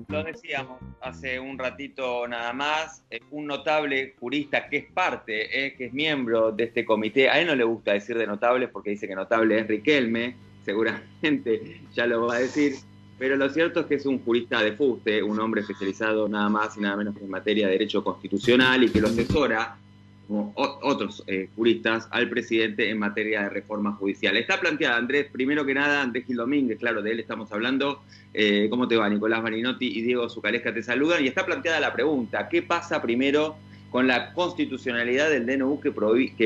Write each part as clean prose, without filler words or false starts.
Lo decíamos hace un ratito nada más, un notable jurista que es parte, que es miembro de este comité. A él no le gusta decir de notables porque dice que notable es Riquelme, seguramente ya lo va a decir, pero lo cierto es que es un jurista de fuste, un hombre especializado nada más y nada menos que en materia de derecho constitucional y que lo asesora, como otros juristas, al presidente en materia de reforma judicial. Está planteada, Andrés, primero que nada, Andrés Gil Domínguez, claro, de él estamos hablando. ¿Cómo te va? Nicolás Marinotti y Diego Zucalesca te saludan. Y está planteada la pregunta, ¿qué pasa primero con la constitucionalidad del DNU que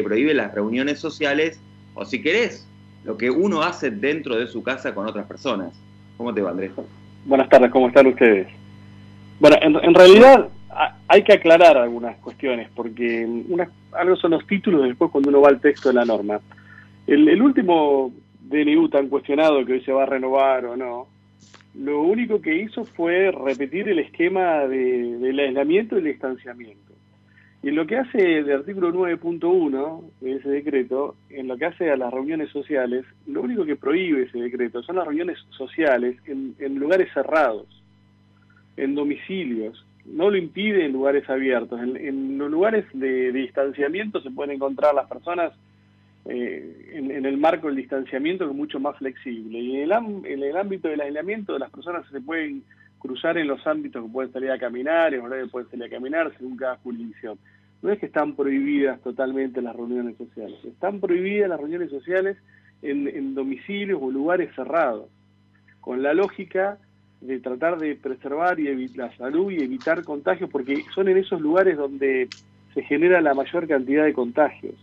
prohíbe las reuniones sociales, o si querés, lo que uno hace dentro de su casa con otras personas? ¿Cómo te va, Andrés? Buenas tardes, ¿cómo están ustedes? Bueno, en realidad hay que aclarar algunas cuestiones, porque algo son los títulos y después cuando uno va al texto de la norma. El último DNU tan cuestionado que hoy se va a renovar o no, lo único que hizo fue repetir el esquema del aislamiento y el distanciamiento. Y en lo que hace el artículo 9.1 de ese decreto, en lo que hace a las reuniones sociales, lo único que prohíbe ese decreto son las reuniones sociales en lugares cerrados, en domicilios. No lo impide en lugares abiertos. En los lugares de distanciamiento se pueden encontrar las personas en el marco del distanciamiento, que es mucho más flexible. Y en el ámbito del aislamiento, las personas se pueden cruzar en los ámbitos que pueden salir a caminar, en horarios que pueden salir a caminar, según cada jurisdicción. No es que están prohibidas totalmente las reuniones sociales. Están prohibidas las reuniones sociales en domicilios o lugares cerrados, con la lógica de tratar de preservar y evitar la salud y evitar contagios, porque son en esos lugares donde se genera la mayor cantidad de contagios.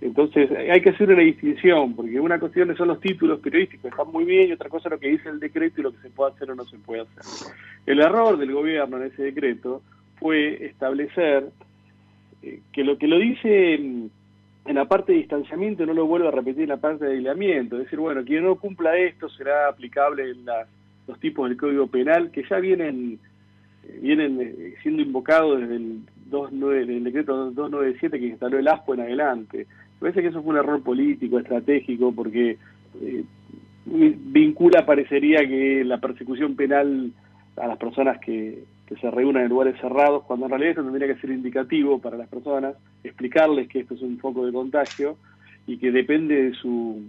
Entonces hay que hacer una distinción, porque una cuestión son los títulos periodísticos, están muy bien, y otra cosa es lo que dice el decreto y lo que se puede hacer o no se puede hacer. El error del gobierno en ese decreto fue establecer que lo dice en la parte de distanciamiento no lo vuelve a repetir en la parte de aislamiento. Es decir, bueno, quien no cumpla esto será aplicable en los tipos del Código Penal que ya vienen siendo invocados desde el decreto 297 que instaló el ASPO en adelante. Me parece que eso fue un error político, estratégico, porque parecería que la persecución penal a las personas que se reúnan en lugares cerrados, cuando en realidad eso tendría que ser indicativo para las personas, explicarles que esto es un foco de contagio y que depende de su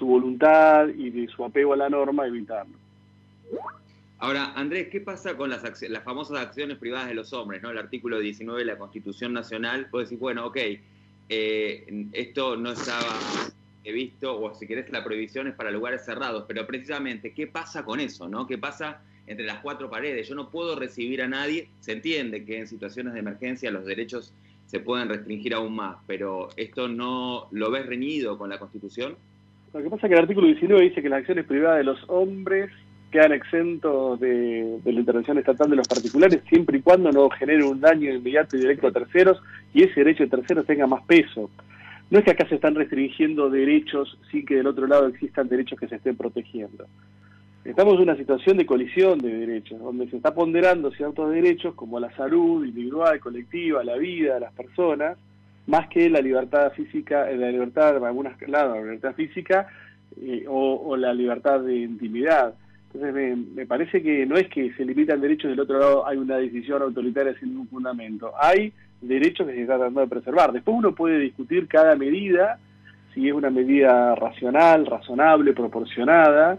voluntad y de su apego a la norma evitarlo. Ahora, Andrés, ¿qué pasa con las famosas acciones privadas de los hombres, ¿no? El artículo 19 de la Constitución Nacional, vos decís, bueno, ok, esto no estaba visto, o si querés la prohibición es para lugares cerrados, pero precisamente, ¿qué pasa con eso, no? ¿Qué pasa entre las cuatro paredes? Yo no puedo recibir a nadie, se entiende que en situaciones de emergencia los derechos se pueden restringir aún más, pero ¿esto no lo ves reñido con la Constitución? Lo que pasa es que el artículo 19 dice que las acciones privadas de los hombres quedan exentos de la intervención estatal de los particulares siempre y cuando no genere un daño inmediato y directo a terceros y ese derecho de terceros tenga más peso. No es que acá se están restringiendo derechos sin que del otro lado existan derechos que se estén protegiendo. Estamos en una situación de colisión de derechos, donde se está ponderando ciertos derechos como la salud individual, colectiva, la vida de las personas, más que la libertad física, la libertad de algunos lados, la libertad física o la libertad de intimidad. Entonces me parece que no es que se limitan derechos, del otro lado hay una decisión autoritaria sin ningún fundamento. Hay derechos que se está tratando de preservar. Después uno puede discutir cada medida, si es una medida racional, razonable, proporcionada,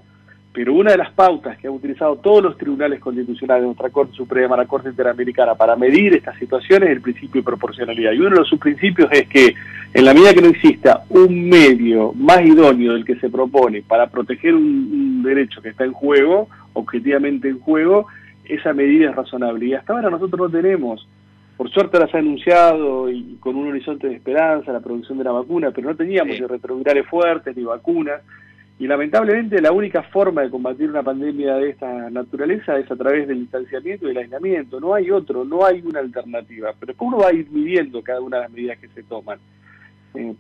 pero una de las pautas que han utilizado todos los tribunales constitucionales, nuestra Corte Suprema, la Corte Interamericana, para medir estas situaciones es el principio de proporcionalidad. Y uno de los subprincipios es que, en la medida que no exista un medio más idóneo del que se propone para proteger un derecho que está en juego, objetivamente en juego, esa medida es razonable. Y hasta ahora nosotros no tenemos. Por suerte ahora se ha anunciado, y con un horizonte de esperanza, la producción de la vacuna, pero no teníamos ni retrovirales fuertes, ni vacunas. Y lamentablemente la única forma de combatir una pandemia de esta naturaleza es a través del distanciamiento y del aislamiento. No hay otro, no hay una alternativa. Pero después uno va a ir midiendo cada una de las medidas que se toman.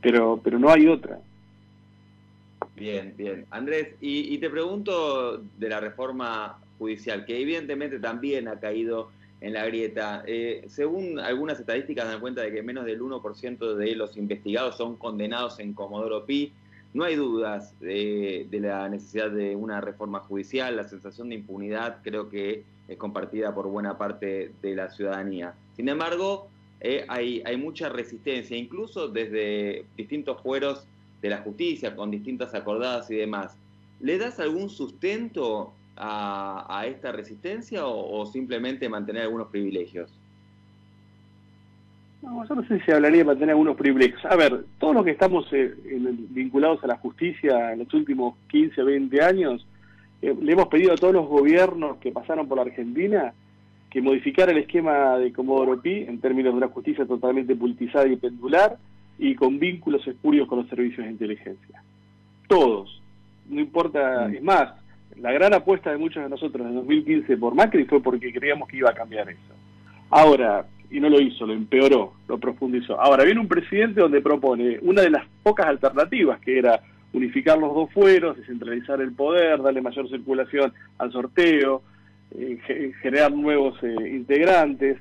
Pero no hay otra. Bien, bien. Andrés, y te pregunto de la reforma judicial, que evidentemente también ha caído en la grieta. Según algunas estadísticas dan cuenta de que menos del 1% de los investigados son condenados en Comodoro Pi. no hay dudas de la necesidad de una reforma judicial. La sensación de impunidad creo que es compartida por buena parte de la ciudadanía. Sin embargo, hay mucha resistencia, incluso desde distintos fueros de la justicia, con distintas acordadas y demás. ¿Le das algún sustento a esta resistencia o simplemente mantener algunos privilegios? No, yo no sé si hablaría de mantener algunos privilegios. A ver, todos los que estamos vinculados a la justicia en los últimos 15 o 20 años, le hemos pedido a todos los gobiernos que pasaron por la Argentina que modificara el esquema de Comodoro Pi en términos de una justicia totalmente politizada y pendular y con vínculos espurios con los servicios de inteligencia. Todos. No importa, es más, la gran apuesta de muchos de nosotros en 2015 por Macri fue porque creíamos que iba a cambiar eso. Ahora, y no lo hizo, lo empeoró, lo profundizó. Ahora viene un presidente donde propone una de las pocas alternativas, que era unificar los dos fueros, descentralizar el poder, darle mayor circulación al sorteo, generar nuevos integrantes,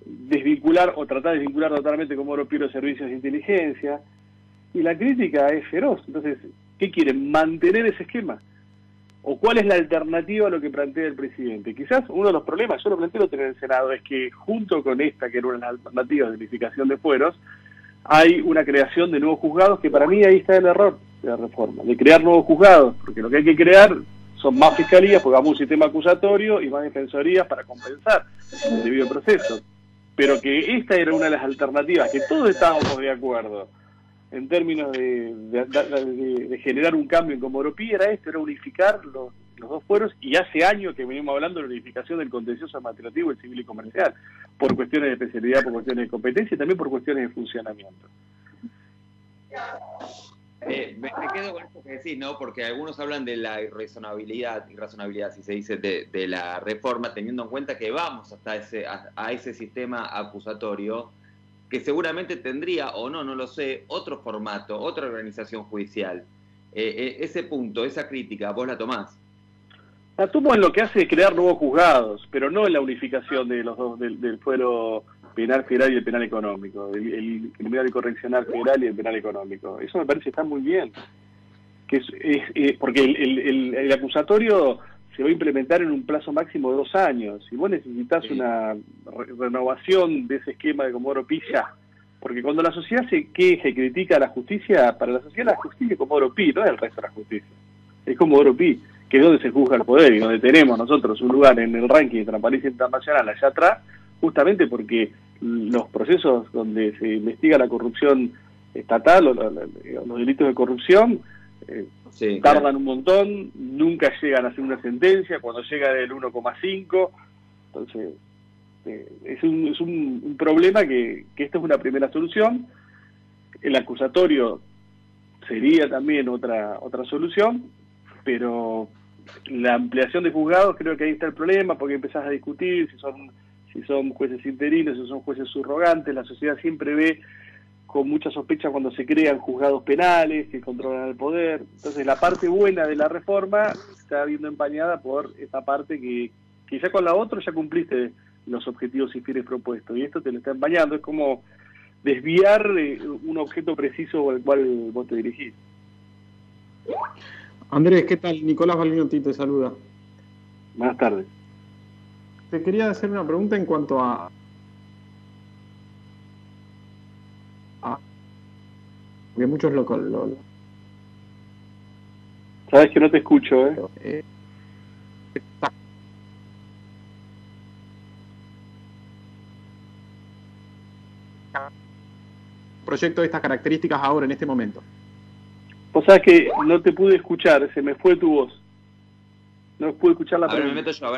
desvincular o tratar de desvincular totalmente Comodoro Pi los servicios de inteligencia. Y la crítica es feroz. Entonces, ¿qué quieren? ¿Mantener ese esquema? ¿O cuál es la alternativa a lo que plantea el presidente? Quizás uno de los problemas, yo lo planteo en el Senado, es que junto con esta, que era una de las alternativas de unificación de fueros, hay una creación de nuevos juzgados, que para mí ahí está el error de la reforma, de crear nuevos juzgados, porque lo que hay que crear son más fiscalías, porque vamos a un sistema acusatorio y más defensorías para compensar el debido proceso. Pero que esta era una de las alternativas, que todos estábamos de acuerdo, en términos de generar un cambio en Comodoro Pi, era unificar los dos fueros, y hace años que venimos hablando de la unificación del contencioso administrativo, el civil y comercial, por cuestiones de especialidad, por cuestiones de competencia y también por cuestiones de funcionamiento. Me quedo con esto que decís, ¿no? Porque algunos hablan de la irrazonabilidad, si se dice, de la reforma, teniendo en cuenta que vamos hasta a ese sistema acusatorio, que seguramente tendría, o no lo sé, otro formato, otra organización judicial. Ese punto, esa crítica, ¿vos la tomás? La tomo en lo que hace crear nuevos juzgados, pero no en la unificación de los dos, del fuero penal federal y el penal económico, el criminal y correccional federal y el penal económico. Eso me parece que está muy bien. Que porque el acusatorio se va a implementar en un plazo máximo de 2 años. Si vos necesitas una renovación de ese esquema de Comodoro Pi ya, porque cuando la sociedad se queja y critica a la justicia, para la sociedad la justicia es Comodoro Pi, no es el resto de la justicia. Es Comodoro Pi, que es donde se juzga el poder y donde tenemos nosotros un lugar en el ranking de Transparencia Internacional allá atrás, justamente porque los procesos donde se investiga la corrupción estatal o los delitos de corrupción tardan un montón, nunca llegan a hacer una sentencia, cuando llega del 1,5, entonces es un problema que esta es una primera solución. El acusatorio sería también otra solución, pero la ampliación de juzgados, creo que ahí está el problema, porque empezás a discutir si son jueces interinos, si son jueces subrogantes. La sociedad siempre ve con mucha sospecha cuando se crean juzgados penales que controlan el poder. Entonces la parte buena de la reforma está viendo empañada por esta parte que ya con la otra ya cumpliste los objetivos y fines propuestos, y esto te lo está empañando. Es como desviar un objeto preciso al cual vos te dirigís. Andrés, ¿qué tal? Nicolás Balbinotti te saluda. Buenas tardes. Te quería hacer una pregunta en cuanto a que muchos Sabes que no te escucho, proyecto de estas características ahora, en este momento. Vos sabés que no te pude escuchar, se me fue tu voz. No pude escuchar la pregunta. A ver, me meto yo, a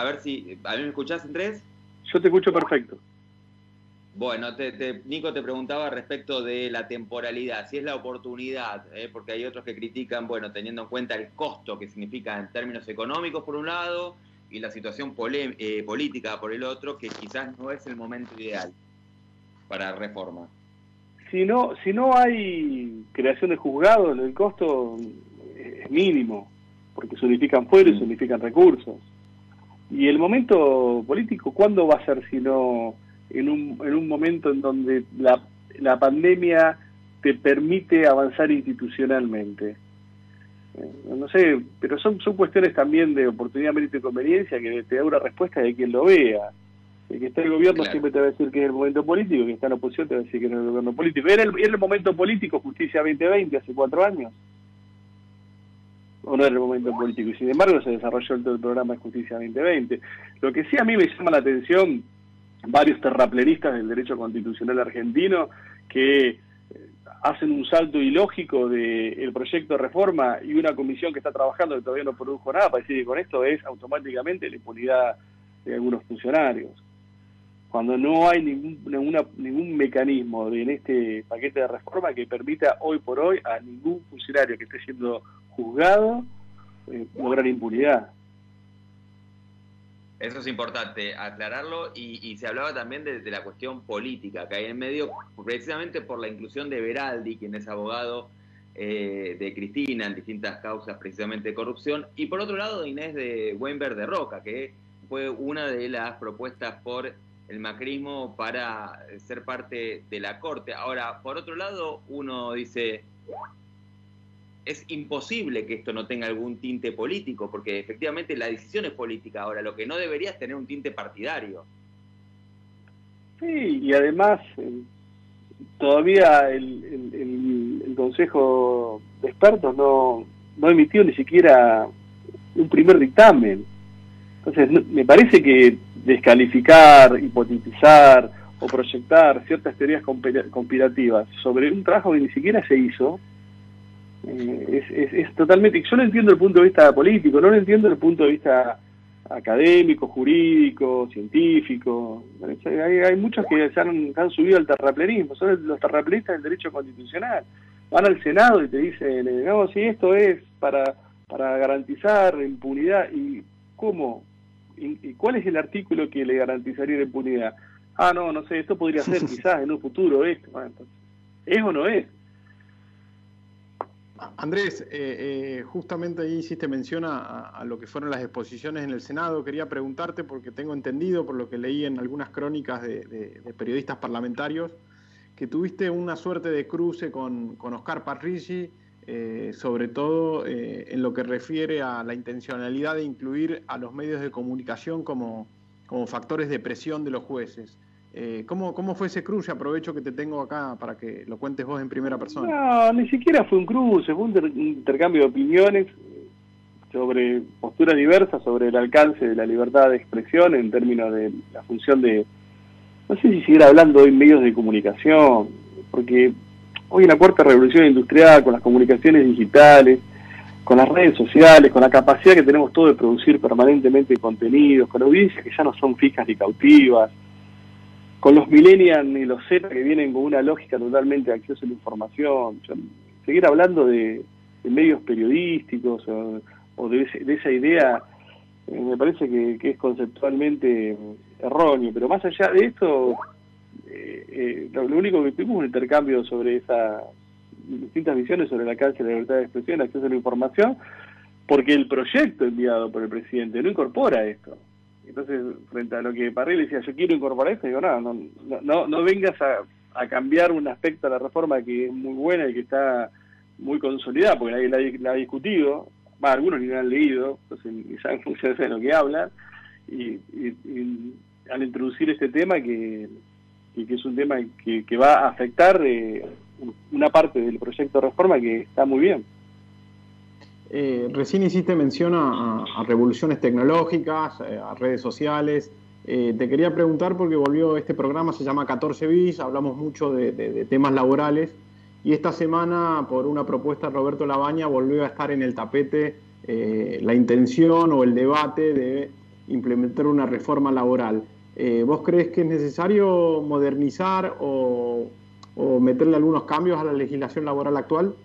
ver si ¿a mí me escuchás, Andrés? Yo te escucho perfecto. Bueno, Nico te preguntaba respecto de la temporalidad, si es la oportunidad, porque hay otros que critican, bueno, teniendo en cuenta el costo que significa en términos económicos por un lado y la situación política por el otro, que quizás no es el momento ideal para reforma. Si no hay creación de juzgados, el costo es mínimo, porque se unifican fueros y se unifican recursos. Y el momento político, ¿cuándo va a ser si no en un momento en donde la pandemia te permite avanzar institucionalmente. No sé, pero son cuestiones también de oportunidad, mérito y conveniencia que te da una respuesta de quien lo vea. El que está en el gobierno siempre te va a decir que es el momento político, el que está en la oposición te va a decir que no es el gobierno político. ¿Era el momento político Justicia 2020 hace 4 años? ¿O no era el momento político? Y sin embargo se desarrolló todo el programa de Justicia 2020. Lo que sí a mí me llama la atención, varios terraplenistas del derecho constitucional argentino que hacen un salto ilógico del proyecto de reforma y una comisión que está trabajando que todavía no produjo nada, para decir que con esto es automáticamente la impunidad de algunos funcionarios. Cuando no hay ningún mecanismo en este paquete de reforma que permita hoy por hoy a ningún funcionario que esté siendo juzgado lograr impunidad. Eso es importante aclararlo y se hablaba también de la cuestión política que hay en medio, precisamente por la inclusión de Beraldi, quien es abogado de Cristina en distintas causas precisamente de corrupción, y por otro lado de Inés de Weinberg de Roca, que fue una de las propuestas por el macrismo para ser parte de la Corte. Ahora, por otro lado, uno dice, es imposible que esto no tenga algún tinte político, porque efectivamente la decisión es política. Ahora, lo que no debería es tener un tinte partidario. Sí, y además todavía el Consejo de Expertos no emitió ni siquiera un primer dictamen. Entonces, me parece que descalificar, hipotetizar o proyectar ciertas teorías conspirativas sobre un trabajo que ni siquiera se hizo, es totalmente... Yo no entiendo el punto de vista político, no lo entiendo el punto de vista académico, jurídico, científico. Hay muchos que se han subido al terraplenismo, son los terraplenistas del derecho constitucional. Van al Senado y te dicen, no, si esto es para garantizar impunidad. ¿Y cómo? ¿Y cuál es el artículo que le garantizaría la impunidad? No sé, esto podría ser quizás en un futuro esto. Bueno, entonces, ¿es o no es? Andrés, justamente ahí hiciste mención a lo que fueron las exposiciones en el Senado. Quería preguntarte, porque tengo entendido, por lo que leí en algunas crónicas de periodistas parlamentarios, que tuviste una suerte de cruce con Oscar Parrilli, sobre todo en lo que refiere a la intencionalidad de incluir a los medios de comunicación como factores de presión de los jueces. ¿Cómo fue ese cruce? Aprovecho que te tengo acá para que lo cuentes vos en primera persona. No, ni siquiera fue un cruce, fue un intercambio de opiniones sobre posturas diversas, sobre el alcance de la libertad de expresión en términos de la función de, no sé si seguir hablando hoy en medios de comunicación, porque hoy en la cuarta revolución industrial, con las comunicaciones digitales, con las redes sociales, con la capacidad que tenemos todos de producir permanentemente contenidos, con audiencias que ya no son fijas ni cautivas, con los millennials y los Z que vienen con una lógica totalmente de acceso a la información, seguir hablando de medios periodísticos o de esa idea, me parece que es conceptualmente erróneo. Pero más allá de esto, lo único que tuvimos es un intercambio sobre esas distintas visiones sobre el alcance de la libertad de expresión, el acceso a la información, porque el proyecto enviado por el presidente no incorpora esto. Entonces, frente a lo que Parrilli decía, yo quiero incorporar esto, digo, no vengas a cambiar un aspecto de la reforma que es muy buena y que está muy consolidada, porque nadie la ha discutido, algunos ni la han leído, entonces ni saben funciones de lo que hablan, y al introducir este tema que es un tema que va a afectar una parte del proyecto de reforma que está muy bien. Recién hiciste mención a revoluciones tecnológicas, a redes sociales. Te quería preguntar, porque volvió este programa, se llama 14 bis, hablamos mucho de temas laborales, y esta semana, por una propuesta de Roberto Labaña, volvió a estar en el tapete la intención o el debate de implementar una reforma laboral. ¿Vos crees que es necesario modernizar o meterle algunos cambios a la legislación laboral actual?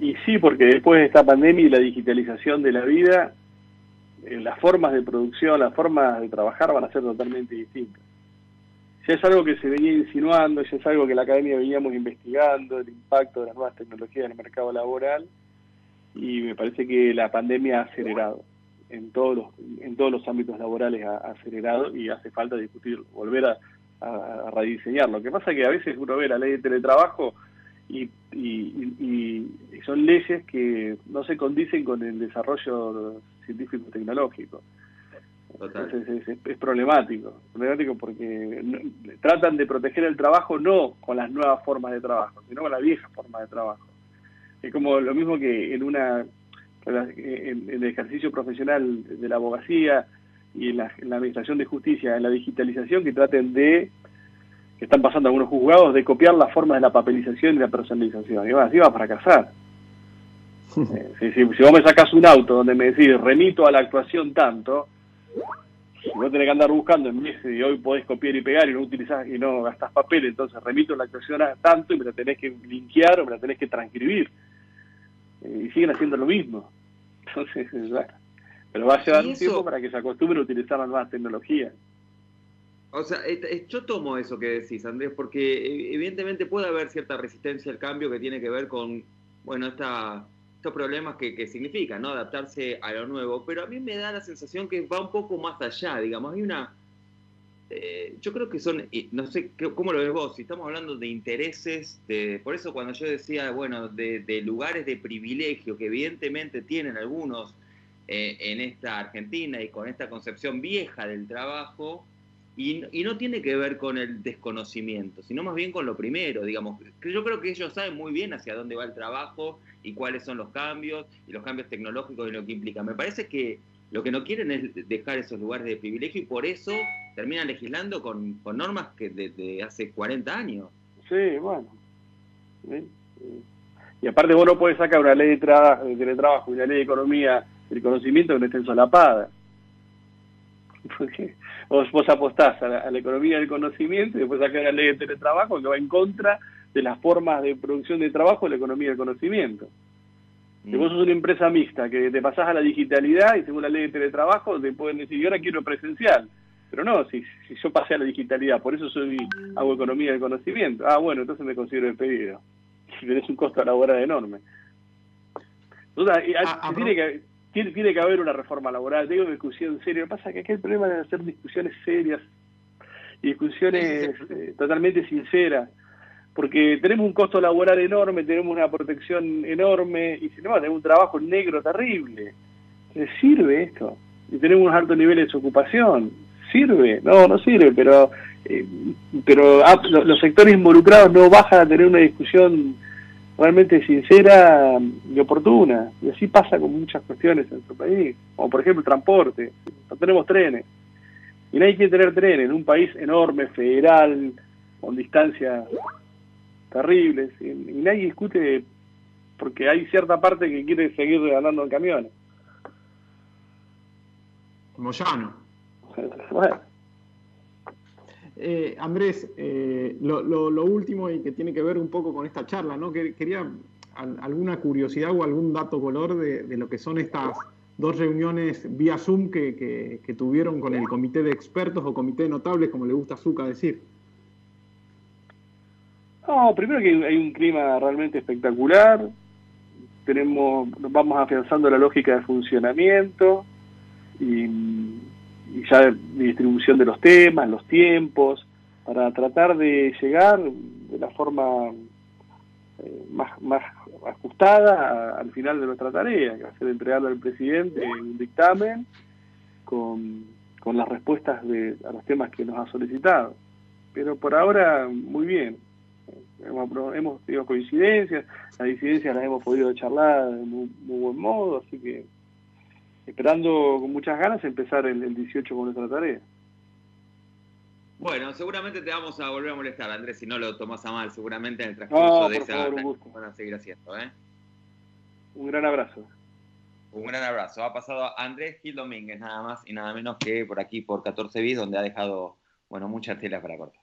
Y sí, porque después de esta pandemia y la digitalización de la vida, las formas de producción, las formas de trabajar van a ser totalmente distintas. Ya es algo que se venía insinuando, ya es algo que la academia veníamos investigando, el impacto de las nuevas tecnologías en el mercado laboral, y me parece que la pandemia ha acelerado, en todos los ámbitos laborales ha acelerado, y hace falta discutir, volver a rediseñar. Lo que pasa es que a veces uno ve la ley de teletrabajo y son leyes que no se condicen con el desarrollo científico-tecnológico. Entonces es problemático porque tratan de proteger el trabajo no con las nuevas formas de trabajo, sino con la vieja forma de trabajo. Es como lo mismo que en el ejercicio profesional de la abogacía y en la administración de justicia, en la digitalización, que están pasando algunos juzgados, de copiar las formas de la papelización y la personalización. Y así va a fracasar. Si vos me sacás un auto donde me decís remito a la actuación tanto, si vos tenés que andar buscando, en vez de hoy podés copiar y pegar y no utilizás y no gastás papel, entonces remito la actuación a tanto y me la tenés que linkear o me la tenés que transcribir. Y siguen haciendo lo mismo. Entonces, bueno, pero va a llevar un tiempo para que se acostumbren a utilizar las nuevas tecnologías. O sea, yo tomo eso que decís, Andrés, porque evidentemente puede haber cierta resistencia al cambio que tiene que ver con, bueno, estos problemas que significan, ¿no? Adaptarse a lo nuevo, pero a mí me da la sensación que va un poco más allá, digamos, hay una... yo creo que son, no sé, ¿cómo lo ves vos? Si estamos hablando de intereses, por eso cuando yo decía, bueno, de lugares de privilegio que evidentemente tienen algunos en esta Argentina y con esta concepción vieja del trabajo, y no tiene que ver con el desconocimiento, sino más bien con lo primero, digamos. Yo creo que ellos saben muy bien hacia dónde va el trabajo y cuáles son los cambios y los cambios tecnológicos y lo que implica. Me parece que lo que no quieren es dejar esos lugares de privilegio y por eso terminan legislando con normas que desde hace 40 años. Sí, bueno. ¿Sí? Y aparte vos no podés sacar una ley de teletrabajo y una ley de economía del conocimiento que no estén solapadas. Porque vos apostás a la economía del conocimiento y después sacás la ley de teletrabajo que va en contra de las formas de producción de trabajo de la economía del conocimiento. Si vos sos una empresa mixta que te pasás a la digitalidad y según la ley de teletrabajo te pueden decir, yo ahora quiero presencial. Pero no, si yo pasé a la digitalidad, por eso hago economía del conocimiento. Ah, bueno, entonces me considero despedido. Si tenés un costo laboral enorme. Entonces, tiene que haber una reforma laboral, digo, discusión seria. Lo que pasa es que aquí el problema es hacer discusiones serias y discusiones totalmente sinceras, porque tenemos un costo laboral enorme, tenemos una protección enorme, y si no, tenemos un trabajo negro terrible. ¿Sirve esto? Y tenemos unos altos niveles de desocupación. ¿Sirve? No sirve, pero los sectores involucrados no bajan a tener una discusión realmente sincera y oportuna. Y así pasa con muchas cuestiones en nuestro país, como por ejemplo el transporte. No tenemos trenes. Y nadie quiere tener trenes en un país enorme, federal, con distancias terribles. Y nadie discute porque hay cierta parte que quiere seguir andando en camiones. Moyano. Bueno. Andrés, lo último y que tiene que ver un poco con esta charla, ¿no? Quería alguna curiosidad o algún dato color de lo que son estas dos reuniones vía Zoom que tuvieron con el comité de expertos o comité de notables, como le gusta a Zucca decir. No, primero que hay un clima realmente espectacular, vamos afianzando la lógica de funcionamiento y ya de distribución de los temas, los tiempos, para tratar de llegar de la forma más ajustada al final de nuestra tarea, que va a ser entregarle al presidente un dictamen con las respuestas a los temas que nos ha solicitado. Pero por ahora, muy bien. Hemos tenido coincidencias, las disidencias las hemos podido charlar de muy buen modo, así que esperando con muchas ganas empezar el 18 con nuestra tarea. Bueno, seguramente te vamos a volver a molestar, Andrés, si no lo tomás a mal, seguramente en el transcurso de esa van a seguir haciendo, ¿eh? Un gran abrazo. Un gran abrazo. Ha pasado Andrés Gil Domínguez, nada más y nada menos que por aquí, por 14 bis, donde ha dejado, bueno, mucha tela para cortar.